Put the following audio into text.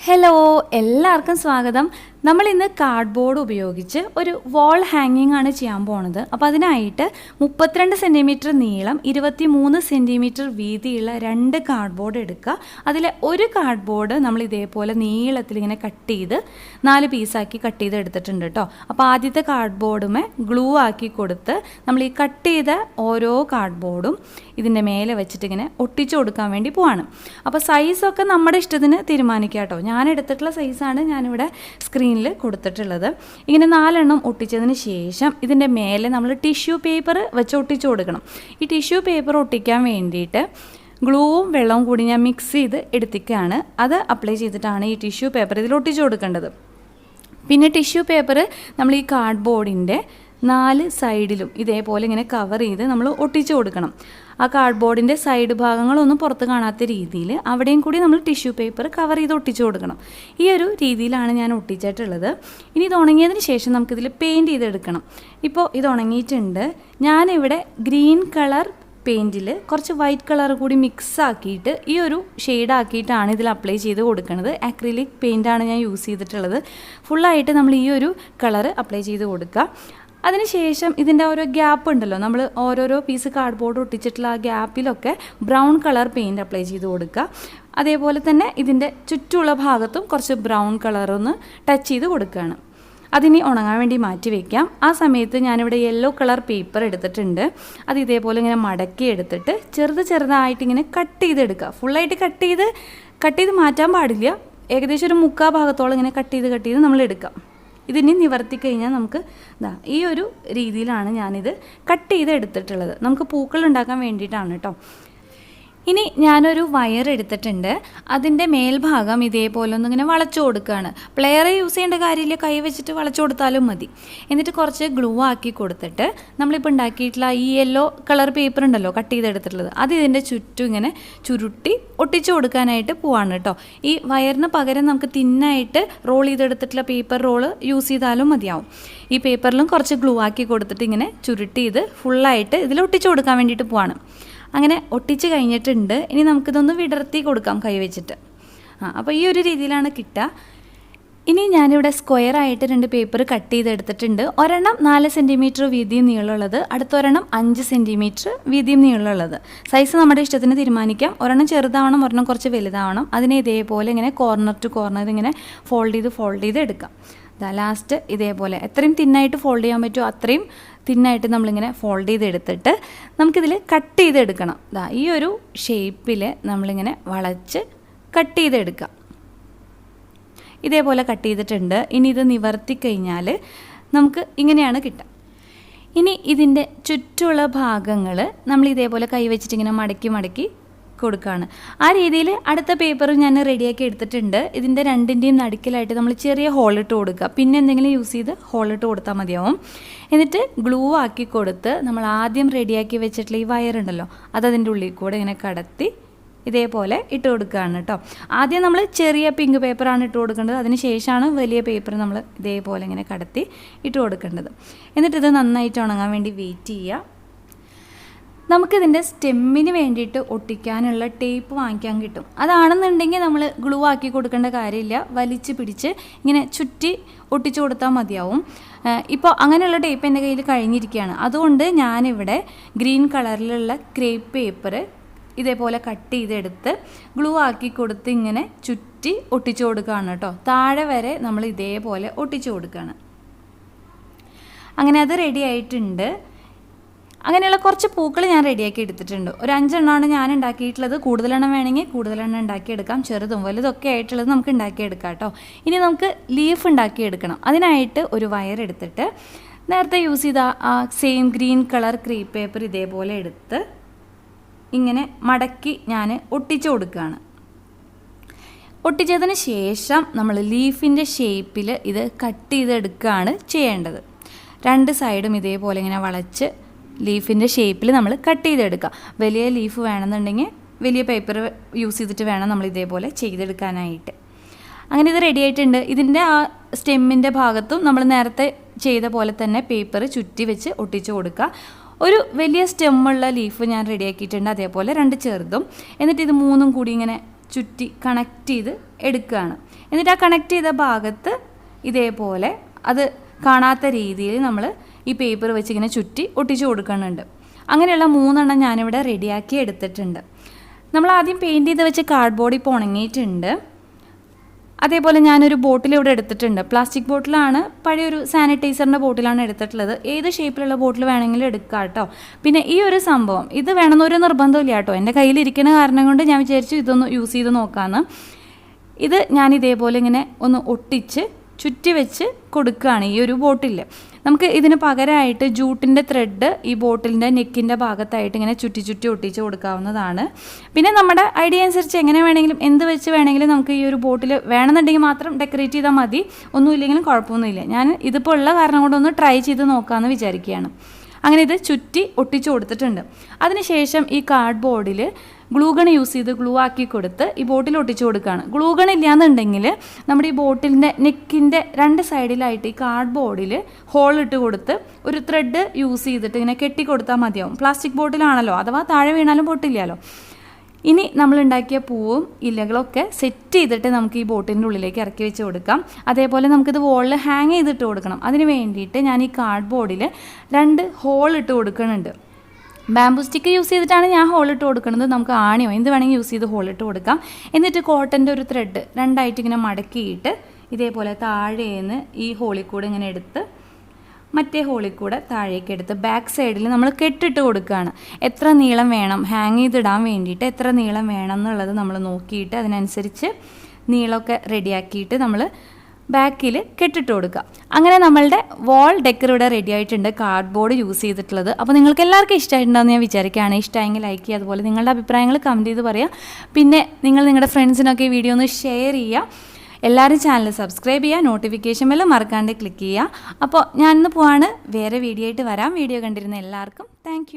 Hello, എല്ലാവർക്കും സ്വാഗതം. നമ്മൾ ഇന്ന് കാർഡ്ബോർഡ് ഉപയോഗിച്ച് ഒരു വാൾ ഹാങ്ങിങ് ആണ് ചെയ്യാൻ പോണത്. അപ്പോൾ അതിനായിട്ട് 32 സെൻറ്റിമീറ്റർ നീളം 23 സെൻറ്റിമീറ്റർ വീതിയുള്ള 2 കാർഡ്ബോർഡ് എടുക്കുക. അതിലെ ഒരു കാർഡ്ബോർഡ് നമ്മൾ ഇതേപോലെ നീളത്തിൽ ഇങ്ങനെ കട്ട് ചെയ്ത് 4 പീസാക്കി കട്ട് ചെയ്ത് എടുത്തിട്ടുണ്ട് കേട്ടോ. അപ്പോൾ ആദ്യത്തെ കാർഡ്ബോർഡുമേ ഗ്ലൂ ആക്കി കൊടുത്ത് നമ്മൾ ഈ കട്ട് ചെയ്ത ഓരോ കാർഡ്ബോർഡും ഇതിൻ്റെ മേലെ വെച്ചിട്ട് ഇങ്ങനെ ഒട്ടിച്ചു കൊടുക്കാൻ വേണ്ടി പോവാണ്. അപ്പോൾ സൈസൊക്കെ നമ്മുടെ ഇഷ്ടത്തിന് തീരുമാനിക്കുക കേട്ടോ. ഞാൻ എടുത്തിട്ടുള്ള സൈസാണ് ഞാനിവിടെ സ്ക്രീനിൽ കൊടുത്തിട്ടുള്ളത്. ഇങ്ങനെ 4 എണ്ണം ഒട്ടിച്ചതിന് ശേഷം ഇതിൻ്റെ മേലെ നമ്മൾ ടിഷ്യൂ പേപ്പർ വെച്ച് ഒട്ടിച്ചു കൊടുക്കണം. ഈ ടിഷ്യൂ പേപ്പർ ഒട്ടിക്കാൻ വേണ്ടിയിട്ട് ഗ്ലൂവും വെള്ളവും കൂടി ഞാൻ മിക്സ് ചെയ്ത് എടുത്തിക്കുകയാണ്. അത് അപ്ലൈ ചെയ്തിട്ടാണ് ഈ ടിഷ്യൂ പേപ്പർ ഇതിൽ ഒട്ടിച്ചു കൊടുക്കേണ്ടത്. പിന്നെ ടിഷ്യൂ പേപ്പർ നമ്മൾ ഈ കാർഡ്ബോർഡിൻ്റെ 4 സൈഡിലും ഇതേപോലെ ഇങ്ങനെ കവർ ചെയ്ത് നമ്മൾ ഒട്ടിച്ചു കൊടുക്കണം. ആ കാർഡ്ബോർഡിൻ്റെ സൈഡ് ഭാഗങ്ങളൊന്നും പുറത്ത് കാണാത്ത രീതിയിൽ അവിടെയും കൂടി നമ്മൾ ടിഷ്യൂ പേപ്പർ കവർ ചെയ്ത് ഒട്ടിച്ചു കൊടുക്കണം. ഈ ഒരു രീതിയിലാണ് ഞാൻ ഒട്ടിച്ചിട്ടുള്ളത്. ഇനി ഇത് ഉണങ്ങിയതിന് ശേഷം നമുക്കിതിൽ പെയിൻറ്റ് ചെയ്തെടുക്കണം. ഇപ്പോൾ ഇത് ഉണങ്ങിയിട്ടുണ്ട്. ഞാനിവിടെ ഗ്രീൻ കളർ പെയിൻറ്റിൽ കുറച്ച് വൈറ്റ് കളർ കൂടി മിക്സ് ആക്കിയിട്ട് ഈ ഒരു ഷെയ്ഡാക്കിയിട്ടാണ് ഇതിൽ അപ്ലൈ ചെയ്ത് കൊടുക്കുന്നത്. ആക്രിലിക് പെയിൻറ്റാണ് ഞാൻ യൂസ് ചെയ്തിട്ടുള്ളത്. ഫുള്ളായിട്ട് നമ്മൾ ഈ ഒരു കളർ അപ്ലൈ ചെയ്ത് കൊടുക്കുക. അതിനുശേഷം ഇതിൻ്റെ ഓരോ ഗ്യാപ്പ് ഉണ്ടല്ലോ, നമ്മൾ ഓരോരോ പീസ് കാർഡ്ബോർഡ് ഒട്ടിച്ചിട്ടുള്ള ആ ഗ്യാപ്പിലൊക്കെ ബ്രൗൺ കളർ പെയിൻറ്റ് അപ്ലൈ ചെയ്ത് കൊടുക്കുക. അതേപോലെ തന്നെ ഇതിൻ്റെ ചുറ്റുമുള്ള ഭാഗത്തും കുറച്ച് ബ്രൗൺ കളറൊന്ന് ടച്ച് ചെയ്ത് കൊടുക്കുകയാണ്. അതിനി ഉണങ്ങാൻ വേണ്ടി മാറ്റി വയ്ക്കാം. ആ സമയത്ത് ഞാനിവിടെ യെല്ലോ കളർ പേപ്പർ എടുത്തിട്ടുണ്ട്. അത് ഇതേപോലെ ഇങ്ങനെ മടക്കി എടുത്തിട്ട് ചെറുതായിട്ട് ഇങ്ങനെ കട്ട് ചെയ്തെടുക്കുക. ഫുള്ളായിട്ട് കട്ട് ചെയ്ത് മാറ്റാൻ പാടില്ല. ഏകദേശം ഒരു 3/4 ഭാഗത്തോളം ഇങ്ങനെ കട്ട് ചെയ്ത് നമ്മൾ എടുക്കാം. ഇതിനി നിവർത്തി കഴിഞ്ഞാൽ നമുക്ക് ഈ ഒരു രീതിയിലാണ് ഞാനിത് കട്ട് ചെയ്ത് എടുത്തിട്ടുള്ളത്. നമുക്ക് പൂക്കൾ ഉണ്ടാക്കാൻ വേണ്ടിയിട്ടാണ് കേട്ടോ. ഇനി ഞാനൊരു വയർ എടുത്തിട്ടുണ്ട്. അതിൻ്റെ മേൽഭാഗം ഇതേപോലെ ഒന്നിങ്ങനെ വളച്ചു കൊടുക്കുകയാണ്. പ്ലെയർ യൂസ് ചെയ്യേണ്ട കാര്യമില്ല, കൈ വെച്ചിട്ട് വളച്ചു കൊടുത്താലും മതി. എന്നിട്ട് കുറച്ച് ഗ്ലൂ ആക്കി കൊടുത്തിട്ട് നമ്മളിപ്പോൾ ഉണ്ടാക്കിയിട്ടുള്ള ഈ യെല്ലോ കളർ പേപ്പർ ഉണ്ടല്ലോ കട്ട് ചെയ്തെടുത്തിട്ടുള്ളത്, അത് ഇതിൻ്റെ ചുറ്റും ഇങ്ങനെ ചുരുട്ടി ഒട്ടിച്ചു കൊടുക്കാനായിട്ട് പോവാണ് കേട്ടോ. ഈ വയറിന് പകരം നമുക്ക് തിന്നായിട്ട് റോൾ ചെയ്തെടുത്തിട്ടുള്ള പേപ്പർ റോള് യൂസ് ചെയ്താലും മതിയാവും. ഈ പേപ്പറിലും കുറച്ച് ഗ്ലൂ ആക്കി കൊടുത്തിട്ട് ഇങ്ങനെ ചുരുട്ടി ഇത് ഫുള്ളായിട്ട് ഇതിൽ ഒട്ടിച്ചു കൊടുക്കാൻ വേണ്ടിയിട്ട് പോവാണ്. അങ്ങനെ ഒട്ടിച്ച് കഴിഞ്ഞിട്ടുണ്ട്. ഇനി നമുക്കിതൊന്ന് വിടർത്തി കൊടുക്കാം കൈ വെച്ചിട്ട്. അപ്പോൾ ഈ ഒരു രീതിയിലാണ് കിട്ടുക. ഇനി ഞാനിവിടെ സ്ക്വയറായിട്ട് 2 പേപ്പർ കട്ട് ചെയ്തെടുത്തിട്ടുണ്ട്. ഒരെണ്ണം 4 സെൻറ്റിമീറ്റർ വീതിയും നീളമുള്ളത്, അടുത്തൊരെണ്ണം 5 സെൻറ്റിമീറ്റർ വീതിയും നീളമുള്ളത്. സൈസ് നമ്മുടെ ഇഷ്ടത്തിന് തീരുമാനിക്കാം. ഒരെണ്ണം ചെറുതാവണം, ഒരെണ്ണം കുറച്ച് വലുതാവണം. അതിനെ ഇതേപോലെ ഇങ്ങനെ കോർണർ ടു കോർണർ ഇങ്ങനെ ഫോൾഡ് ചെയ്ത് എടുക്കാം. ലാസ്റ്റ് ഇതേപോലെ എത്രയും തിന്നായിട്ട് ഫോൾഡ് ചെയ്യാൻ പറ്റുമോ അത്രയും തിന്നായിട്ട് നമ്മളിങ്ങനെ ഫോൾഡ് ചെയ്തെടുത്തിട്ട് നമുക്കിതിൽ കട്ട് ചെയ്തെടുക്കണം. ഈ ഒരു ഷേപ്പിൽ നമ്മളിങ്ങനെ വളച്ച് കട്ട് ചെയ്തെടുക്കാം. ഇതേപോലെ കട്ട് ചെയ്തിട്ടുണ്ട്. ഇനി ഇത് നിവർത്തി കഴിഞ്ഞാൽ നമുക്ക് ഇങ്ങനെയാണ് കിട്ടുക. ഇനി ഇതിൻ്റെ ചുറ്റുമുള്ള ഭാഗങ്ങൾ നമ്മൾ ഇതേപോലെ കൈ വെച്ചിട്ട് ഇങ്ങനെ മടക്കി കൊടുക്കുകയാണ്. ആ രീതിയിൽ അടുത്ത പേപ്പർ ഞാൻ റെഡിയാക്കി എടുത്തിട്ടുണ്ട്. ഇതിൻ്റെ രണ്ടിൻ്റെയും നടുക്കിലായിട്ട് നമ്മൾ ചെറിയ ഹോളിട്ട് കൊടുക്കുക. പിന്നെ എന്തെങ്കിലും യൂസ് ചെയ്ത് ഹോളിട്ട് കൊടുത്താൽ മതിയാവും. എന്നിട്ട് ഗ്ലൂ ആക്കി കൊടുത്ത് നമ്മൾ ആദ്യം റെഡിയാക്കി വെച്ചിട്ടുള്ള ഈ വയറുണ്ടല്ലോ അതതിൻ്റെ ഉള്ളിൽ കൂടെ ഇങ്ങനെ കടത്തി ഇതേപോലെ ഇട്ട് കൊടുക്കുകയാണ് കേട്ടോ. ആദ്യം നമ്മൾ ചെറിയ പിങ്ക് പേപ്പറാണ് ഇട്ട് കൊടുക്കേണ്ടത്. അതിന് ശേഷമാണ് വലിയ പേപ്പർ നമ്മൾ ഇതേപോലെ ഇങ്ങനെ കടത്തി ഇട്ട് കൊടുക്കേണ്ടത്. എന്നിട്ടിത് നന്നായിട്ട് ഉണങ്ങാൻ വേണ്ടി വെയിറ്റ് ചെയ്യുക. നമുക്കിതിൻ്റെ സ്റ്റെമ്മിന് വേണ്ടിയിട്ട് ഒട്ടിക്കാനുള്ള ടേപ്പ് വാങ്ങിക്കാൻ കിട്ടും. അതാണെന്നുണ്ടെങ്കിൽ നമ്മൾ ഗ്ലൂ ആക്കി കൊടുക്കേണ്ട കാര്യമില്ല, വലിച്ച് പിടിച്ച് ഇങ്ങനെ ചുറ്റി ഒട്ടിച്ചു കൊടുത്താൽ മതിയാവും. ഇപ്പോൾ അങ്ങനെയുള്ള ടേപ്പ് എൻ്റെ കയ്യിൽ കഴിഞ്ഞിരിക്കുകയാണ്. അതുകൊണ്ട് ഞാനിവിടെ ഗ്രീൻ കളറിലുള്ള ക്രേപ്പ് പേപ്പർ ഇതേപോലെ കട്ട് ചെയ്തെടുത്ത് ഗ്ലൂ ആക്കി കൊടുത്ത് ഇങ്ങനെ ചുറ്റി ഒട്ടിച്ചു കൊടുക്കുകയാണ് കേട്ടോ. താഴെ വരെ നമ്മൾ ഇതേപോലെ ഒട്ടിച്ചു കൊടുക്കുകയാണ്. അങ്ങനെ അത് റെഡി ആയിട്ടുണ്ട്. അങ്ങനെയുള്ള കുറച്ച് പൂക്കൾ ഞാൻ റെഡിയാക്കി എടുത്തിട്ടുണ്ട്. ഒരു 5 എണ്ണമാണ് ഞാൻ ഉണ്ടാക്കിയിട്ടുള്ളത്. കൂടുതലെണ്ണം വേണമെങ്കിൽ കൂടുതലെണ്ണം ഉണ്ടാക്കിയെടുക്കാം. ചെറുതും വലുതൊക്കെ ആയിട്ടുള്ളത് നമുക്ക് ഉണ്ടാക്കിയെടുക്കാം കേട്ടോ. ഇനി നമുക്ക് ലീഫ് ഉണ്ടാക്കിയെടുക്കണം. അതിനായിട്ട് ഒരു വയർ എടുത്തിട്ട് നേരത്തെ യൂസ് ചെയ്ത ആ same green colour creep paper ഇതേപോലെ എടുത്ത് ഇങ്ങനെ മടക്കി ഞാൻ ഒട്ടിച്ചു കൊടുക്കുകയാണ്. ഒട്ടിച്ചതിന് ശേഷം നമ്മൾ ലീഫിൻ്റെ ഷേപ്പിൽ ഇത് കട്ട് ചെയ്തെടുക്കുകയാണ് ചെയ്യേണ്ടത്. 2 സൈഡും ഇതേപോലെ ഇങ്ങനെ വളച്ച് ലീഫിൻ്റെ ഷേപ്പിൽ നമ്മൾ കട്ട് ചെയ്തെടുക്കുക. വലിയ ലീഫ് വേണമെന്നുണ്ടെങ്കിൽ വലിയ പേപ്പർ യൂസ് ചെയ്തിട്ട് വേണം നമ്മൾ ഇതേപോലെ ചെയ്തെടുക്കാനായിട്ട്. അങ്ങനെ ഇത് റെഡി ആയിട്ടുണ്ട്. ഇതിൻ്റെ ആ സ്റ്റെമ്മിൻ്റെ ഭാഗത്തും നമ്മൾ നേരത്തെ ചെയ്ത പോലെ തന്നെ പേപ്പർ ചുറ്റി വെച്ച് ഒട്ടിച്ചു കൊടുക്കുക. ഒരു വലിയ സ്റ്റെമ്മുള്ള ലീഫ് ഞാൻ റെഡിയാക്കിയിട്ടുണ്ട്. അതേപോലെ 2 ചെറുതും. എന്നിട്ട് ഇത് 3ഉം കൂടി ഇങ്ങനെ ചുറ്റി കണക്ട് ചെയ്ത് എടുക്കുകയാണ്. എന്നിട്ട് ആ കണക്ട് ചെയ്ത ഭാഗത്ത് ഇതേപോലെ അത് കാണാത്ത രീതിയിൽ നമ്മൾ ഈ പേപ്പർ വെച്ച് ഇങ്ങനെ ചുറ്റി ഒട്ടിച്ച് കൊടുക്കുന്നുണ്ട്. അങ്ങനെയുള്ള 3 എണ്ണം ഞാനിവിടെ റെഡിയാക്കി എടുത്തിട്ടുണ്ട്. നമ്മൾ ആദ്യം പെയിൻറ്റ് ചെയ്ത് വെച്ച് കാർഡ്ബോർഡ് ഇപ്പോൾ ഉണങ്ങിയിട്ടുണ്ട്. അതേപോലെ ഞാനൊരു ബോട്ടിൽ ഇവിടെ എടുത്തിട്ടുണ്ട്. പ്ലാസ്റ്റിക് ബോട്ടിലാണ്, പഴയൊരു സാനിറ്റൈസറിൻ്റെ ബോട്ടിലാണ് എടുത്തിട്ടുള്ളത്. ഏത് ഷേപ്പിലുള്ള ബോട്ടിൽ വേണമെങ്കിലും എടുക്കാം കേട്ടോ. പിന്നെ ഈ ഒരു സംഭവം ഇത് വേണമെന്നൊരു നിർബന്ധമില്ല കേട്ടോ. എൻ്റെ കയ്യിലിരിക്കുന്ന കാരണം കൊണ്ട് ഞാൻ വിചാരിച്ചു ഇതൊന്ന് യൂസ് ചെയ്ത് നോക്കാമെന്ന്. ഇത് ഞാൻ ഇതേപോലെ ഇങ്ങനെ ഒന്ന് ഒട്ടിച്ച് ചുറ്റി വെച്ച് കൊടുക്കുകയാണ് ഈ ഒരു ബോട്ടിൽ. നമുക്ക് ഇതിന് പകരമായിട്ട് ജൂട്ടിൻ്റെ ത്രെഡ് ഈ ബോട്ടിലിൻ്റെ നെക്കിൻ്റെ ഭാഗത്തായിട്ട് ഇങ്ങനെ ചുറ്റി ഒട്ടിച്ച് കൊടുക്കാവുന്നതാണ്. പിന്നെ നമ്മുടെ ഐഡിയ അനുസരിച്ച് എങ്ങനെ വേണമെങ്കിലും എന്ത് വെച്ച് വേണമെങ്കിലും നമുക്ക് ഈ ഒരു ബോട്ടിൽ വേണമെന്നുണ്ടെങ്കിൽ മാത്രം ഡെക്കറേറ്റ് ചെയ്താൽ മതി. ഒന്നുമില്ലെങ്കിലും കുഴപ്പമൊന്നുമില്ല. ഞാൻ ഇതിപ്പോൾ ഉള്ള കാരണം കൊണ്ടൊന്ന് ട്രൈ ചെയ്ത് നോക്കാമെന്ന് വിചാരിക്കുകയാണ്. അങ്ങനെ ഇത് ചുറ്റി ഒട്ടിച്ച് കൊടുത്തിട്ടുണ്ട്. അതിനുശേഷം ഈ കാർഡ്ബോർഡിൽ ഗ്ലൂഗൺ യൂസ് ചെയ്ത് ഗ്ലൂ ആക്കി കൊടുത്ത് ഈ ബോട്ടിൽ ഒട്ടിച്ച് കൊടുക്കുകയാണ്. ഗ്ലൂഗൺ ഇല്ലയെന്നുണ്ടെങ്കിൽ നമ്മുടെ ഈ ബോട്ടിലിൻ്റെ നെക്കിൻ്റെ 2 സൈഡിലായിട്ട് ഈ കാർഡ്ബോർഡിൽ ഹോൾ ഇട്ട് കൊടുത്ത് ഒരു ത്രെഡ് യൂസ് ചെയ്തിട്ട് ഇങ്ങനെ കെട്ടിക്കൊടുത്താൽ മതിയാവും. പ്ലാസ്റ്റിക് ബോട്ടിലാണല്ലോ, അഥവാ താഴെ വീണാലും പൊട്ടില്ലല്ലോ. ഇനി നമ്മളുണ്ടാക്കിയ പൂവും ഇലകളൊക്കെ സെറ്റ് ചെയ്തിട്ട് നമുക്ക് ഈ ബോട്ടിൻ്റെ ഉള്ളിലേക്ക് ഇറക്കി വെച്ച് കൊടുക്കാം. അതേപോലെ നമുക്കിത് വോളിൽ ഹാങ് ചെയ്തിട്ട് കൊടുക്കണം. അതിന് വേണ്ടിയിട്ട് ഞാൻ ഈ കാർഡ്ബോർഡിൽ 2 ഹോൾ ഇട്ട് കൊടുക്കുന്നുണ്ട്. ബാംബൂ സ്റ്റിക്ക് യൂസ് ചെയ്തിട്ടാണ് ഞാൻ ഹോളിട്ട് കൊടുക്കുന്നത്. നമുക്ക് ആണിയോ എന്ത് വേണമെങ്കിൽ യൂസ് ചെയ്ത് ഹോളിട്ട് കൊടുക്കാം. എന്നിട്ട് കോട്ടൻ്റെ ഒരു ത്രെഡ് 2ആയിട്ട് ഇങ്ങനെ മടക്കിയിട്ട് ഇതേപോലെ താഴേന്ന് ഈ ഹോളിൽ കൂടെ ഇങ്ങനെ എടുത്ത് മറ്റേ ഹോളിൽ കൂടെ താഴേക്ക് എടുത്ത് ബാക്ക് സൈഡിൽ നമ്മൾ കെട്ടിട്ട് കൊടുക്കുകയാണ്. എത്ര നീളം വേണം ഹാങ് ചെയ്തിടാൻ വേണ്ടിയിട്ട്, എത്ര നീളം വേണം എന്നുള്ളത് നമ്മൾ നോക്കിയിട്ട് അതിനനുസരിച്ച് നീളമൊക്കെ റെഡിയാക്കിയിട്ട് നമ്മൾ ബാക്കിൽ കെട്ടിട്ട് കൊടുക്കുക. അങ്ങനെ നമ്മളുടെ വാൾ ഡെക്കർ ഇവിടെ റെഡി ആയിട്ടുണ്ട്, കാർഡ്ബോർഡ് യൂസ് ചെയ്തിട്ടുള്ളത്. അപ്പോൾ നിങ്ങൾക്ക് എല്ലാവർക്കും ഇഷ്ടമായിട്ടുണ്ടാകുമെന്ന് ഞാൻ വിചാരിക്കുകയാണ്. ഇഷ്ടമായെങ്കിൽ ലൈക്ക് ചെയ്യുക, അതുപോലെ നിങ്ങളുടെ അഭിപ്രായങ്ങൾ കമൻറ്റ് ചെയ്ത് പറയുക. പിന്നെ നിങ്ങൾ നിങ്ങളുടെ ഫ്രണ്ട്സിനൊക്കെ ഈ വീഡിയോ ഒന്ന് ഷെയർ ചെയ്യുക. എല്ലാവരും ചാനൽ സബ്സ്ക്രൈബ് ചെയ്യുക, നോട്ടിഫിക്കേഷൻ ബെല്ലും മറക്കാണ്ട് ക്ലിക്ക് ചെയ്യുക. അപ്പോൾ ഞാനിന്ന് പോവാണ്, വേറെ വീഡിയോ ആയിട്ട് വരാം. വീഡിയോ കണ്ടിരുന്ന എല്ലാവർക്കും താങ്ക്